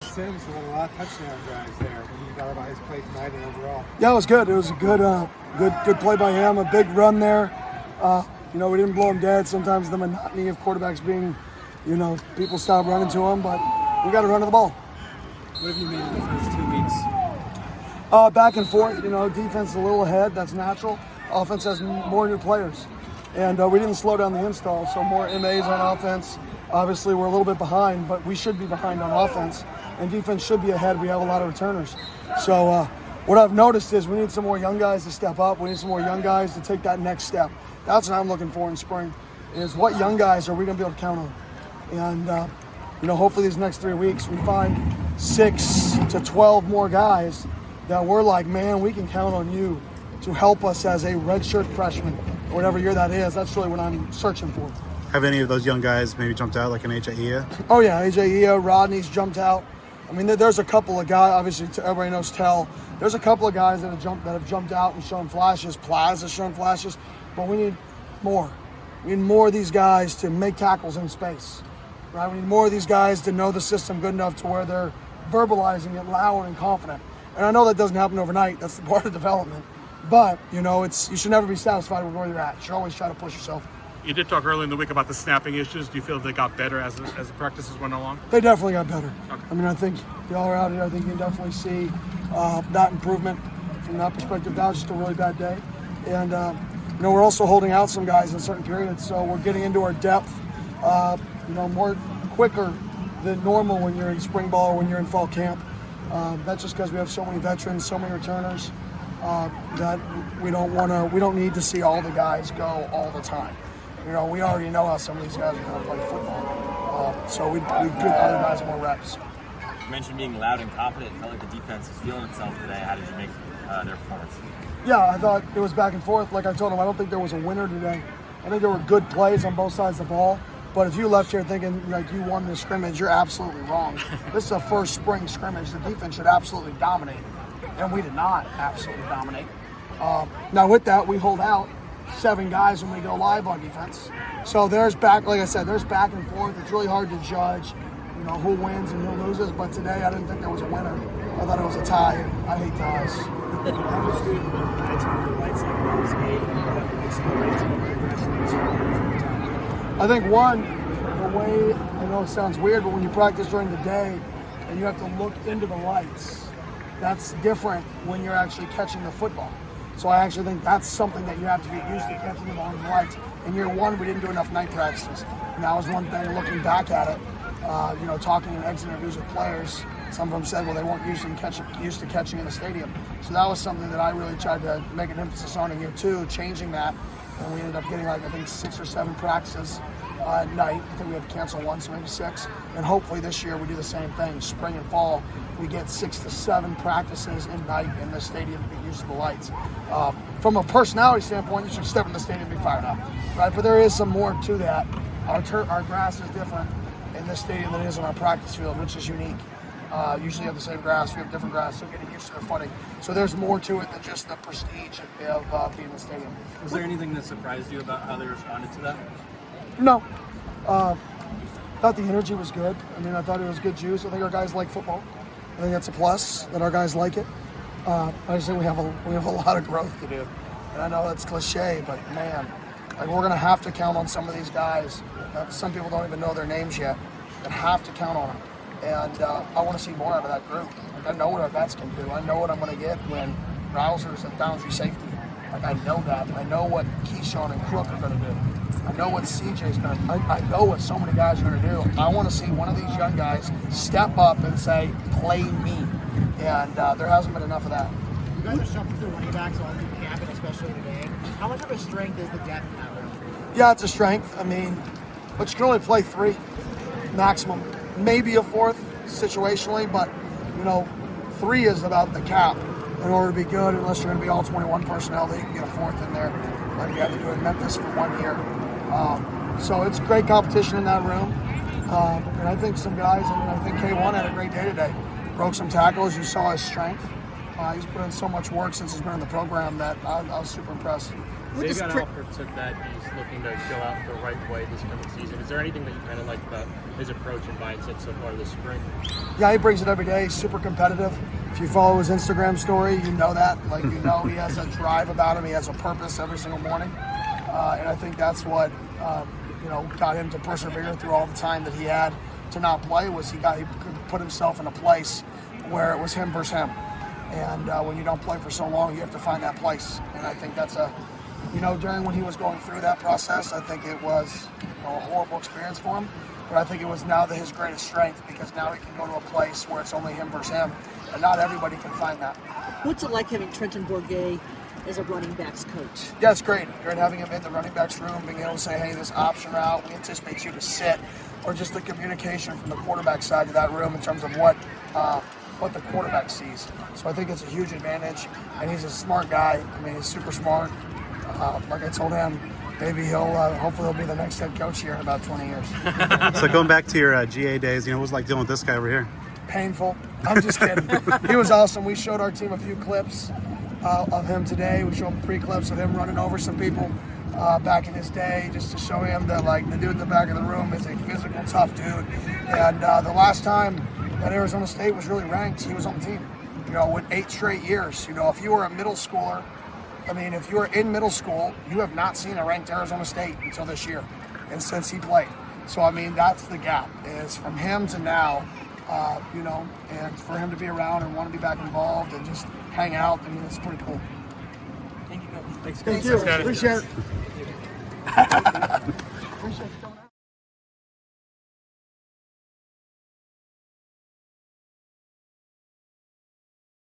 Sims had a lot of touchdown drives there. When you got about his play tonight and overall. Yeah, it was good. It was a good play by him. A big run there. We didn't blow him dead. Sometimes the monotony of quarterbacks being, people stop running to him, but we got to run to the ball. What have you made in the first 2 weeks? Back and forth. Defense is a little ahead. That's natural. Offense has more new players, and we didn't slow down the install. So more MAs on offense. Obviously, we're a little bit behind, but we should be behind on offense, and defense should be ahead. We have a lot of returners. So what I've noticed is we need some more young guys to step up. We need some more young guys to take that next step. That's what I'm looking for in spring, is what young guys are we going to be able to count on? And, hopefully these next 3 weeks we find 6 to 12 more guys that we're like, man, we can count on you to help us as a redshirt freshman, or whatever year that is. That's really what I'm searching for. Have any of those young guys maybe jumped out, like an AJ Ia? Oh, yeah, AJ Ia, Rodney's jumped out. I mean, there's a couple of guys, obviously everybody knows Tell. There's a couple of guys that have jumped out and shown flashes. Plaza's shown flashes, but we need more. We need more of these guys to make tackles in space, right? We need more of these guys to know the system good enough to where they're verbalizing it loud and confident. And I know that doesn't happen overnight. That's the part of development. But, you should never be satisfied with where you're at. You should always try to push yourself. You did talk early in the week about the snapping issues. Do you feel they got better as the practices went along? They definitely got better. Okay. I mean, I think y'all are out here. I think you can definitely see that improvement from that perspective. That was just a really bad day. And, we're also holding out some guys in certain periods. So we're getting into our depth, more quicker than normal when you're in spring ball or when you're in fall camp. That's just because we have so many veterans, so many returners, that we don't need to see all the guys go all the time. We already know how some of these guys are going to play football. So we give other guys more reps. You mentioned being loud and confident. It felt like the defense was feeling itself today. How did you make their performance? Yeah, I thought it was back and forth. Like I told him, I don't think there was a winner today. I think there were good plays on both sides of the ball. But if you left here thinking like you won this scrimmage, you're absolutely wrong. This is a first spring scrimmage. The defense should absolutely dominate. And we did not absolutely dominate. Now with that, we hold out 7 guys when we go live on defense. So there's back and forth. It's really hard to judge, who wins and who loses. But today I didn't think there was a winner. I thought it was a tie, and I hate ties. How much do the lights like Rose made I think the way, I know it sounds weird, but when you practice during the day and you have to look into the lights, that's different when you're actually catching the football. So I actually think that's something that you have to get used to, catching the ball in the lights. In year one, we didn't do enough night practices. And that was one thing looking back at it, talking in exit interviews with players. Some of them said, well, they weren't used to catching in the stadium. So that was something that I really tried to make an emphasis on in year two, changing that. And we ended up getting 6 or 7 practices at night. I think we had to cancel one, so maybe 6. And hopefully this year we do the same thing. Spring and fall, we get 6 to 7 practices in night in the stadium to get used to the lights. From a personality standpoint, you should step in the stadium and be fired up, right? But there is some more to that. Our grass is different in this stadium than it is on our practice field, which is unique. Usually have the same grass, we have different grass, so getting used to the footing. So there's more to it than just the prestige of being in the stadium. Was there anything that surprised you about how they responded to that? No. Thought the energy was good. I mean, I thought it was good juice. I think our guys like football. I think that's a plus that our guys like it. I just think we have a lot of growth to do. And I know that's cliche, but man, we're going to have to count on some of these guys. Some people don't even know their names yet, and have to count on them. And I want to see more out of that group. I know what our vets can do. I know what I'm going to get when Rouser's at boundary safety. I know that. I know what Keyshawn and Crook are going to do. I know what CJ's going to do. I know what so many guys are going to do. I want to see one of these young guys step up and say, play me. And there hasn't been enough of that. You guys are shuffling through running backs all through camp, and especially today. How much of a strength is the depth in that room? Yeah, it's a strength. I mean, but you can only play 3 maximum. Maybe a 4th situationally, but 3 is about the cap in order to be good. Unless you're going to be all 21 personnel, that you can get a 4th in there, like we had to do in Memphis for 1 year. So it's great competition in that room, and I think some guys. I think K1 had a great day today. Broke some tackles. You saw his strength, He's put in so much work since he's been in the program that I was super impressed. Davion Alford took that he's looking to go out the right way this coming season. Is there anything that you kind of like about his approach and mindset so far this spring? Yeah, he brings it every day. He's super competitive. If you follow his Instagram story, you know that. Like, you know, he has a drive about him. He has a purpose every single morning. And I think that's what, got him to persevere through all the time that he had to not play, was he could put himself in a place where it was him versus him. And when you don't play for so long, you have to find that place. And I think that's during when he was going through that process, I think it was a horrible experience for him. But I think it was now his greatest strength, because now he can go to a place where it's only him versus him, and not everybody can find that. What's it like having Trenton Bourget as a running backs coach? Yeah, it's great. Great having him in the running backs room, being able to say, hey, this option route, we anticipate you to sit, or just the communication from the quarterback side to that room in terms of what the quarterback sees. So I think it's a huge advantage, and he's a smart guy. I mean, he's super smart. Like I told him, maybe hopefully he'll be the next head coach here in about 20 years. So going back to your GA days, what was it like dealing with this guy over here? Painful. I'm just kidding. He was awesome. We showed our team a few clips of him today. We showed pre-clips of him running over some people back in his day, just to show him that, like, the dude in the back of the room is a physical, tough dude. And the last time that Arizona State was really ranked, he was on the team. With 8 straight years. If you were a middle schooler, if you were in middle school, you have not seen a ranked Arizona State until this year, and since he played. So, that's the gap, is from him to now, and for him to be around and want to be back involved and just hang out, it's pretty cool. Thank you, Coach. Thank you. Appreciate it.